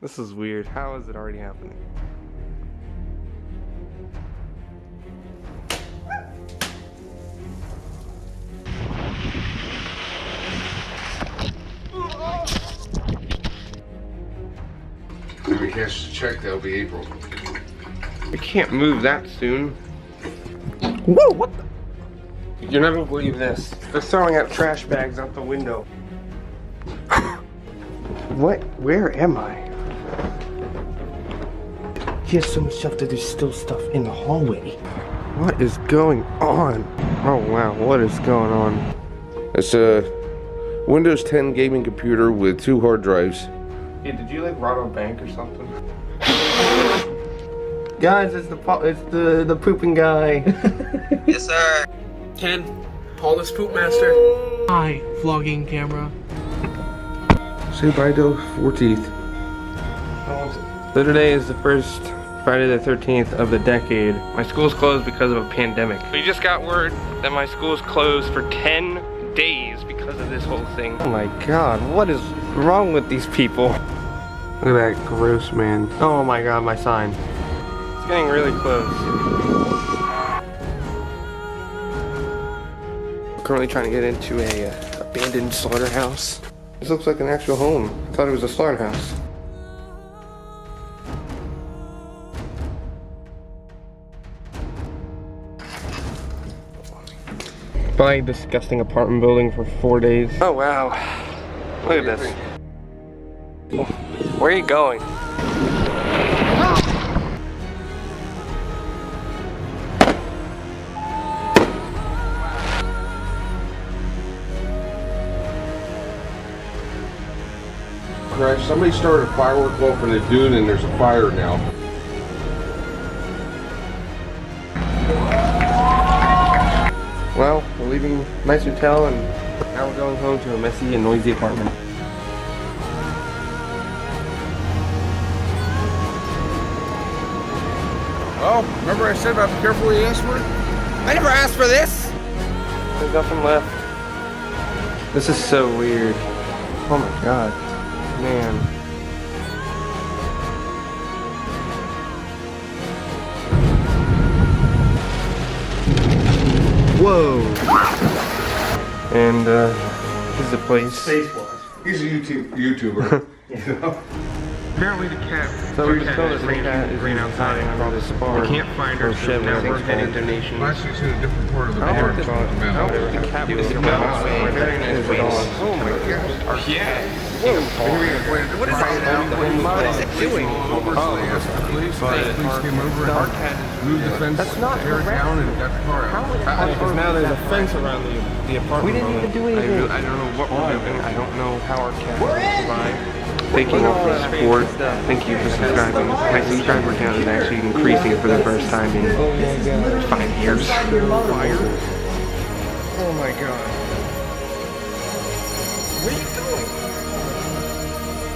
This is weird. How is it already happening? If we cash the check, that'll be April. I can't move that soon. Whoa, what the? You'll never believe this. They're throwing out trash bags out the window. What? Where am I? He has so much stuff that there's still stuff in the hallway. What is going on? Oh wow, what is going on? It's a Windows 10 gaming computer with 2 hard drives. Hey, did you like rob a bank or something? Guys, it's the pooping guy. Yes, sir. Ken, Paulus Poop Master. Hi, vlogging camera. Say bye to 4 teeth. So today is the first Friday the 13th of the decade. My school's closed because of a pandemic. We just got word that my school's closed for 10 days because of this whole thing. Oh my god, what is wrong with these people? Look at that gross man. Oh my god, my sign. It's getting really close. I'm currently trying to get into a abandoned slaughterhouse. This looks like an actual home. I thought it was a slaughterhouse. Buy a disgusting apartment building for 4 days. Oh wow. Look at this. Where are you going? Crash, somebody started a firework off in the dune and there's a fire now. Well, we're leaving a nice hotel and now we're going home to a messy and noisy apartment. Oh, remember I said about be careful what you ask for? I never asked for this. There's nothing left. This is so weird. Oh my god. Man. Whoa. And this is the place. He's a YouTuber. You know? Apparently the cat. So we're just told that the cat is outside under this bar. We can't find her. So now we're getting donations. Last week's in a different part of the I bar. don't know the cat was in the very nice place. Oh my gosh. Yeah. What is it? What is it doing? Police came over and moved the fence, tear it down, and got the car out. Because now there's a fence around the apartment. We didn't even do anything. I don't know what we're doing. I don't know how our cat will survive. Thank you for the support. Thank you for subscribing. My subscriber count is actually increasing for the first time in 5 years. Fire? Oh my god. Where are you going?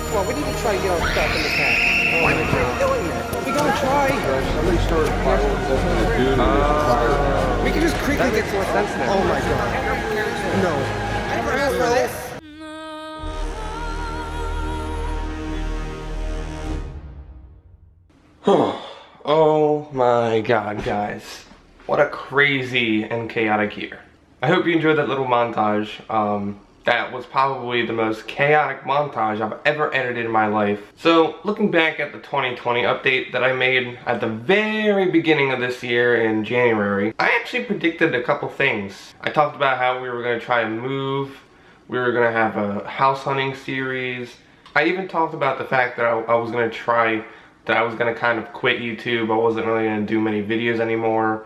Come on, we need to try to get our stuff in the car. Why are you doing that? We're gonna try. Somebody started a firework off in the dune and there's a fire now. We can just quickly get to That's it. now. Oh my god. No. I never asked for this. Oh my god, guys. What a crazy and chaotic year. I hope you enjoyed that little montage. That was probably the most chaotic montage I've ever edited in my life. So, looking back at the 2020 update that I made at the very beginning of this year in January, I actually predicted a couple things. I talked about how we were going to try and move, we were going to have a house hunting series. I even talked about the fact that I was going to kind of quit YouTube. I wasn't really going to do many videos anymore,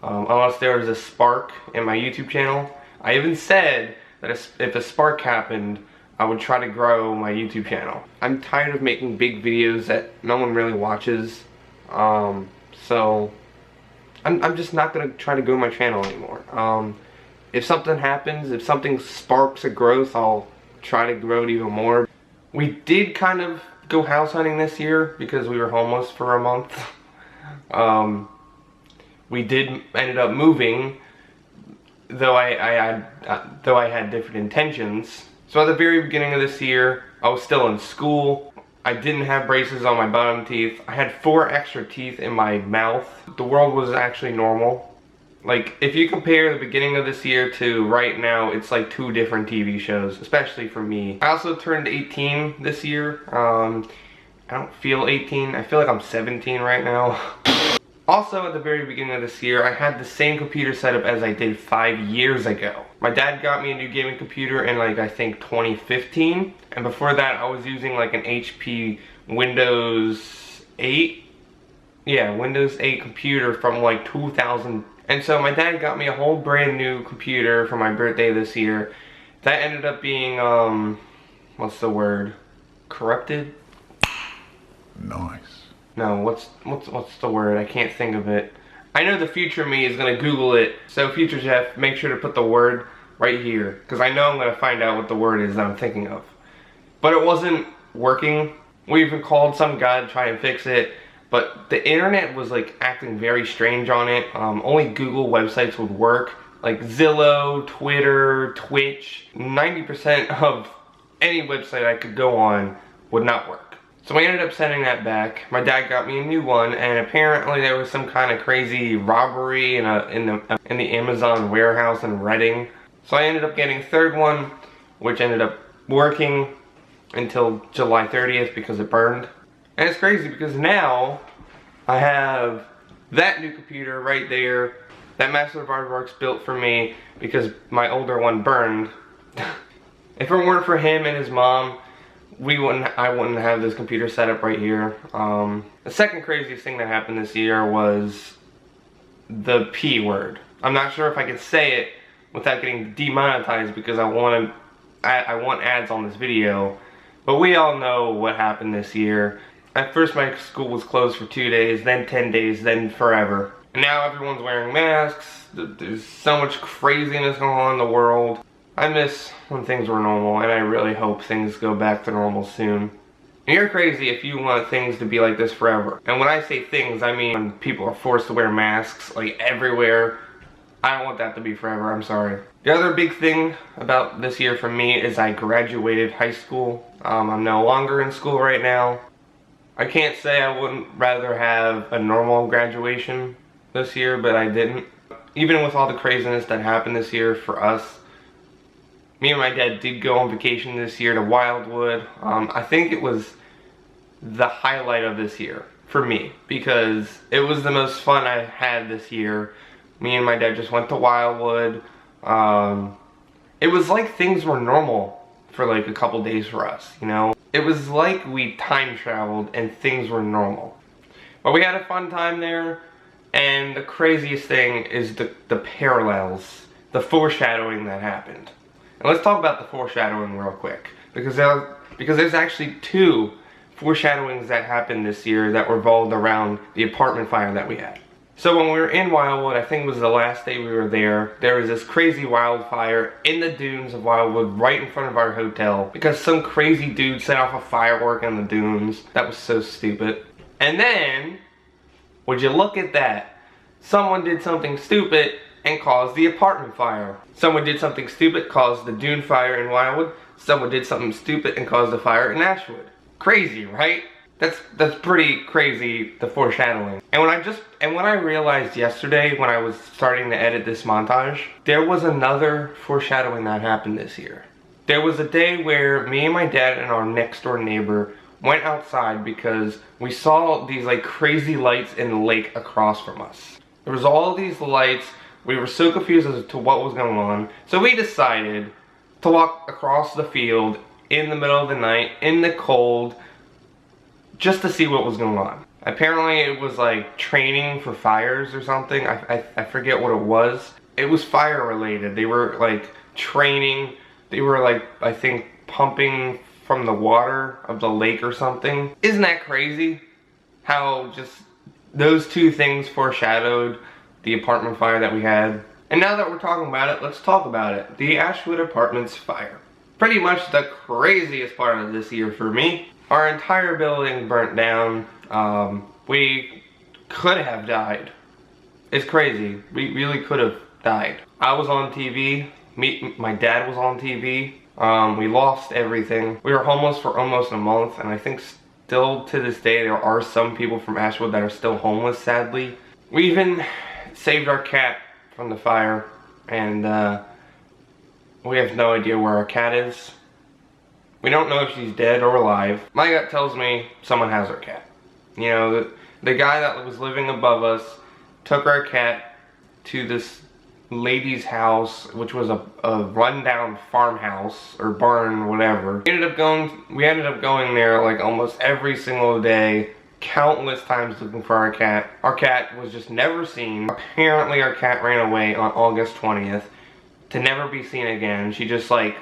unless there was a spark in my YouTube channel. I even said that if a spark happened, I would try to grow my YouTube channel. I'm tired of making big videos that no one really watches, so I'm just not going to try to grow my channel anymore. If something happens, if something sparks a growth, I'll try to grow it even more. We did kind of go house hunting this year because we were homeless for a month. We ended up moving, though I had different intentions. So at the very beginning of this year, I was still in school. I didn't have braces on my bottom teeth. I had 4 extra teeth in my mouth. The world was actually normal. Like, if you compare the beginning of this year to right now, it's like 2 different TV shows, especially for me. I also turned 18 this year. I don't feel 18. I feel like I'm 17 right now. Also, at the very beginning of this year, I had the same computer setup as I did 5 years ago. My dad got me a new gaming computer in like, I think 2015. And before that, I was using like an HP Windows 8. Yeah, Windows 8 computer from like 2000. And so my dad got me a whole brand new computer for my birthday this year. That ended up being, what's the word? Corrupted? Nice. No, what's the word? I can't think of it. I know the future me is gonna Google it. So future Jeff, make sure to put the word right here, because I know I'm gonna find out what the word is that I'm thinking of. But it wasn't working. We even called some guy to try and fix it, but the internet was like acting very strange on it. Only Google websites would work, like Zillow, Twitter, Twitch. 90% of any website I could go on would not work. So we ended up sending that back. My dad got me a new one, and apparently there was some kind of crazy robbery in the Amazon warehouse in Reading. So I ended up getting a third one, which ended up working until July 30th because it burned. And it's crazy because now I have that new computer right there, that Master of Aardvarks built for me because my older one burned. If it weren't for him and his mom, I wouldn't have this computer set up right here. The second craziest thing that happened this year was the P word. I'm not sure if I could say it without getting demonetized because I want ads on this video. But we all know what happened this year. At first my school was closed for 2 days, then 10 days, then forever. And now everyone's wearing masks. There's so much craziness going on in the world. I miss when things were normal, and I really hope things go back to normal soon. And you're crazy if you want things to be like this forever. And when I say things, I mean when people are forced to wear masks, like everywhere. I don't want that to be forever, I'm sorry. The other big thing about this year for me is I graduated high school. I'm no longer in school right now. I can't say I wouldn't rather have a normal graduation this year, but I didn't. Even with all the craziness that happened this year for us, me and my dad did go on vacation this year to Wildwood. I think it was the highlight of this year for me because it was the most fun I had this year. Me and my dad just went to Wildwood. It was like things were normal for like a couple days for us, you know? It was like we time traveled and things were normal. But we had a fun time there, and the craziest thing is the parallels, the foreshadowing that happened. And let's talk about the foreshadowing real quick, because there's actually 2 foreshadowings that happened this year that revolved around the apartment fire that we had. So when we were in Wildwood, I think it was the last day we were there was this crazy wildfire in the dunes of Wildwood right in front of our hotel because some crazy dude set off a firework in the dunes. That was so stupid. And then, would you look at that, someone did something stupid and caused the apartment fire. Someone did something stupid, caused the dune fire in Wildwood. Someone did something stupid and caused the fire in Ashwood. Crazy, right? That's pretty crazy, the foreshadowing. And when I realized yesterday when I was starting to edit this montage, there was another foreshadowing that happened this year. There was a day where me and my dad and our next door neighbor went outside because we saw these like crazy lights in the lake across from us. There was all these lights. We were so confused as to what was going on. So we decided to walk across the field in the middle of the night, in the cold, just to see what was going on. Apparently it was like training for fires or something. I forget what it was. It was fire related. They were like training. They were like, I think, pumping from the water of the lake or something. Isn't that crazy? How just those 2 things foreshadowed the apartment fire that we had. And now that we're talking about it, let's talk about it. The Ashwood Apartments fire. Pretty much the craziest part of this year for me. Our entire building burnt down. We could have died. It's crazy. We really could have died. I was on TV. My dad was on TV. We lost everything. We were homeless for almost a month, and I think still to this day, there are some people from Ashwood that are still homeless, sadly. We even saved our cat from the fire, and we have no idea where our cat is. We don't know if she's dead or alive. My gut tells me someone has our cat. You know, the guy that was living above us took our cat to this lady's house, which was a rundown farmhouse or barn, whatever. We ended up going there like almost every single day, countless times looking for our cat. Our cat was just never seen. Apparently our cat ran away on August 20th to never be seen again. She just like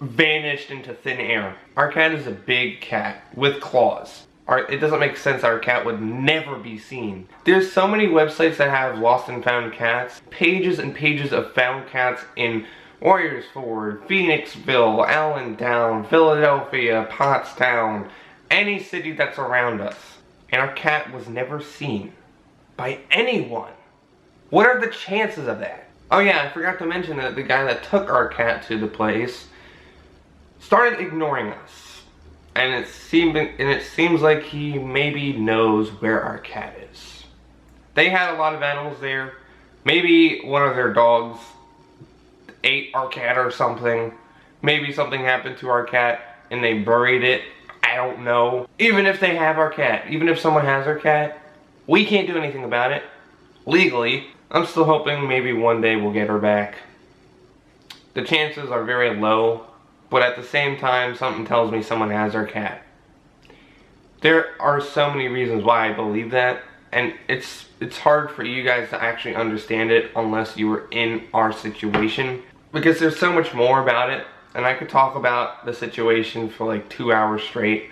vanished into thin air. Our cat is a big cat with claws. It doesn't make sense our cat would never be seen. There's so many websites that have lost and found cats. Pages and pages of found cats in Warriorsford, Phoenixville, Allentown, Philadelphia, Pottstown, any city that's around us. And our cat was never seen by anyone. What are the chances of that? Oh yeah, I forgot to mention that the guy that took our cat to the place started ignoring us. And it seems like he maybe knows where our cat is. They had a lot of animals there. Maybe one of their dogs ate our cat or something. Maybe something happened to our cat and they buried it. I don't know. Even if they have our cat, even if someone has our cat, we can't do anything about it. Legally. I'm still hoping maybe one day we'll get her back. The chances are very low. But at the same time, something tells me someone has our cat. There are so many reasons why I believe that, and it's hard for you guys to actually understand it unless you were in our situation, because there's so much more about it, and I could talk about the situation for like 2 hours straight.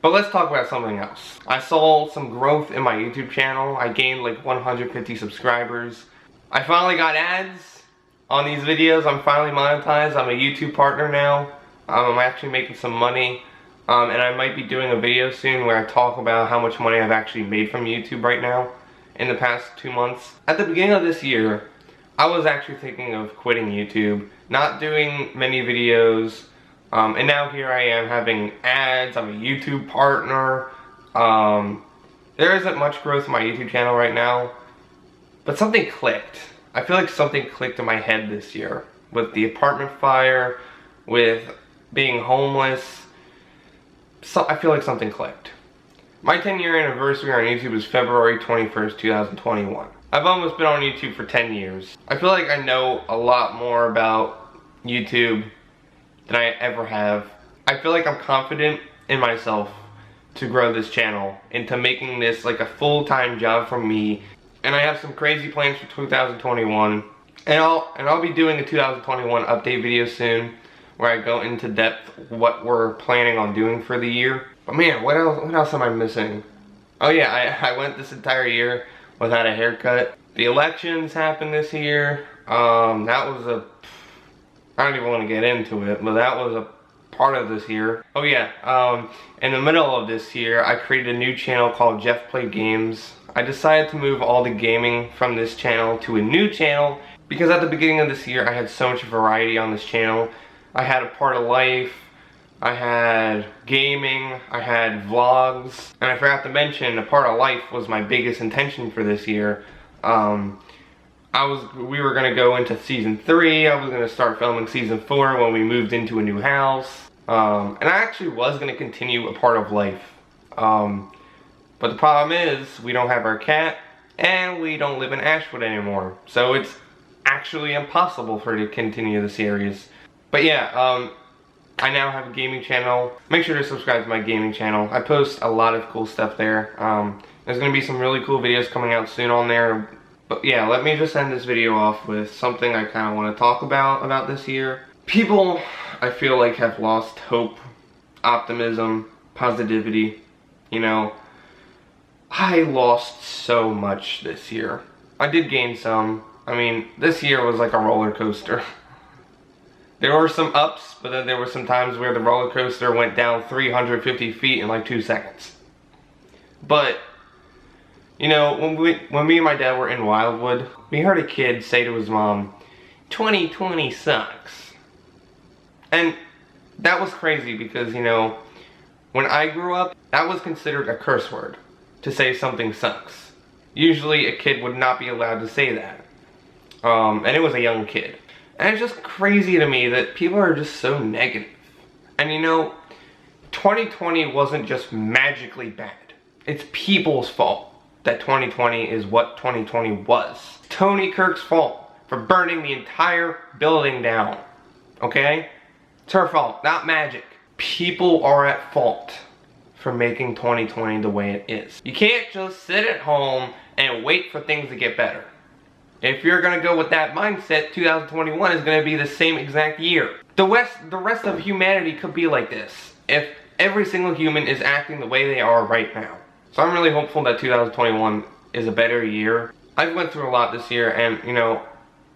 But let's talk about something else. I saw some growth in my YouTube channel. I gained like 150 subscribers. I finally got ads on these videos. I'm finally monetized. I'm a YouTube partner now. I'm actually making some money. And I might be doing a video soon where I talk about how much money I've actually made from YouTube right now in the past 2 months. At the beginning of this year, I was actually thinking of quitting YouTube, not doing many videos, and now here I am having ads. I'm a YouTube partner. There isn't much growth in my YouTube channel right now, but something clicked. I feel like something clicked in my head this year with the apartment fire, with being homeless. So I feel like something clicked. My 10-year anniversary on YouTube is February 21st, 2021. I've almost been on YouTube for 10 years. I feel like I know a lot more about YouTube than I ever have. I feel like I'm confident in myself to grow this channel into making this like a full-time job for me. And I have some crazy plans for 2021. And I'll be doing a 2021 update video soon where I go into depth what we're planning on doing for the year. But man, what else am I missing? Oh yeah, I went this entire year without a haircut. The elections happened this year. That was I don't even want to get into it, but that was a part of this year. Oh yeah, in the middle of this year, I created a new channel called Jeff Play Games. I decided to move all the gaming from this channel to a new channel because at the beginning of this year I had so much variety on this channel. I had a part of life, I had gaming, I had vlogs, and I forgot to mention a part of life was my biggest intention for this year. We were gonna go into season 3. I was gonna start filming season 4 when we moved into a new house, and I actually was gonna continue a part of life. But the problem is, we don't have our cat, and we don't live in Ashwood anymore. So it's actually impossible for it to continue the series. But yeah, I now have a gaming channel. Make sure to subscribe to my gaming channel. I post a lot of cool stuff there. There's going to be some really cool videos coming out soon on there. But yeah, let me just end this video off with something I kind of want to talk about this year. People, I feel like, have lost hope, optimism, positivity, you know. I lost so much this year. I did gain some. I mean, this year was like a roller coaster. There were some ups, but then there were some times where the roller coaster went down 350 feet in like 2 seconds. But, you know, when me and my dad were in Wildwood, we heard a kid say to his mom, 2020 sucks. And that was crazy because, you know, When I grew up, that was considered a curse word, to say something sucks. Usually a kid would not be allowed to say that. And it was a young kid. And it's just crazy to me that people are just so negative. And you know, 2020 wasn't just magically bad. It's people's fault that 2020 is what 2020 was. Tony Kirk's fault for burning the entire building down. Okay? It's her fault, not magic. People are at fault for making 2020 the way it is. You can't just sit at home and wait for things to get better. If you're gonna go with that mindset, 2021 is gonna be the same exact year. The rest of humanity could be like this if every single human is acting the way they are right now. So I'm really hopeful that 2021 is a better year. I've went through a lot this year, and you know,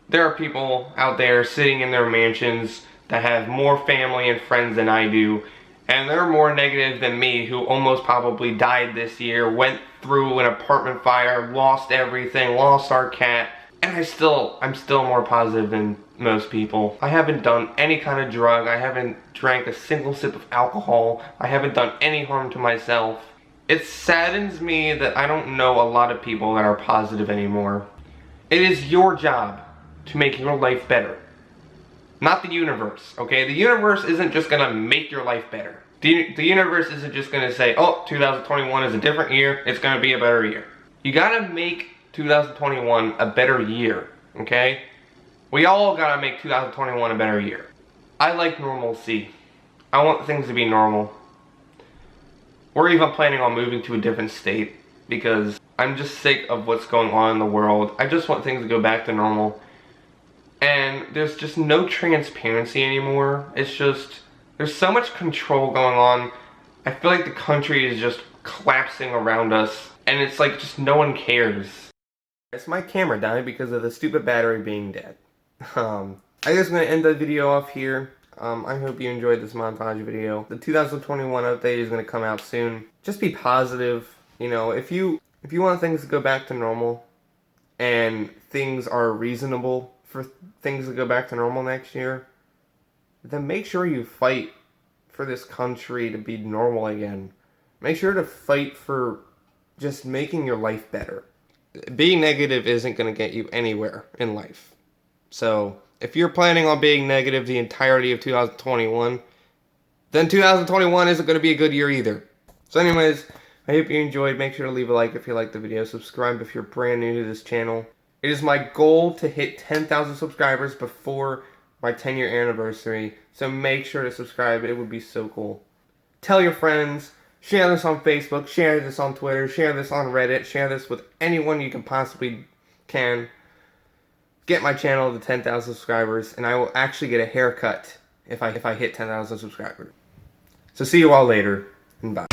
there are people out there sitting in their mansions that have more family and friends than I do, and they're more negative than me, who almost probably died this year, went through an apartment fire, lost everything, lost our cat, and I'm still more positive than most people. I haven't done any kind of drug, I haven't drank a single sip of alcohol, I haven't done any harm to myself. It saddens me that I don't know a lot of people that are positive anymore. It is your job to make your life better. Not the universe, okay? The universe isn't just gonna make your life better. The universe isn't just gonna say, oh, 2021 is a different year, it's gonna be a better year. You gotta make 2021 a better year, okay? We all gotta make 2021 a better year. I like normalcy. I want things to be normal. We're even planning on moving to a different state because I'm just sick of what's going on in the world. I just want things to go back to normal. And there's just no transparency anymore. It's just, there's so much control going on. I feel like the country is just collapsing around us. And it's like, just no one cares. It's my camera died because of the stupid battery being dead. I guess I'm going to end the video off here. I hope you enjoyed this montage video. The 2021 update is going to come out soon. Just be positive. You know, if you want things to go back to normal and things are reasonable for things to go back to normal next year, then make sure you fight for this country to be normal again. Make sure to fight for just making your life better. Being negative isn't going to get you anywhere in life. So, if you're planning on being negative the entirety of 2021, then 2021 isn't going to be a good year either. So anyways, I hope you enjoyed. Make sure to leave a like if you liked the video. Subscribe if you're brand new to this channel. It is my goal to hit 10,000 subscribers before my 10-year anniversary. So make sure to subscribe. It would be so cool. Tell your friends. Share this on Facebook. Share this on Twitter. Share this on Reddit. Share this with anyone you can possibly can. Get my channel to 10,000 subscribers, and I will actually get a haircut if I hit 10,000 subscribers. So see you all later, and bye.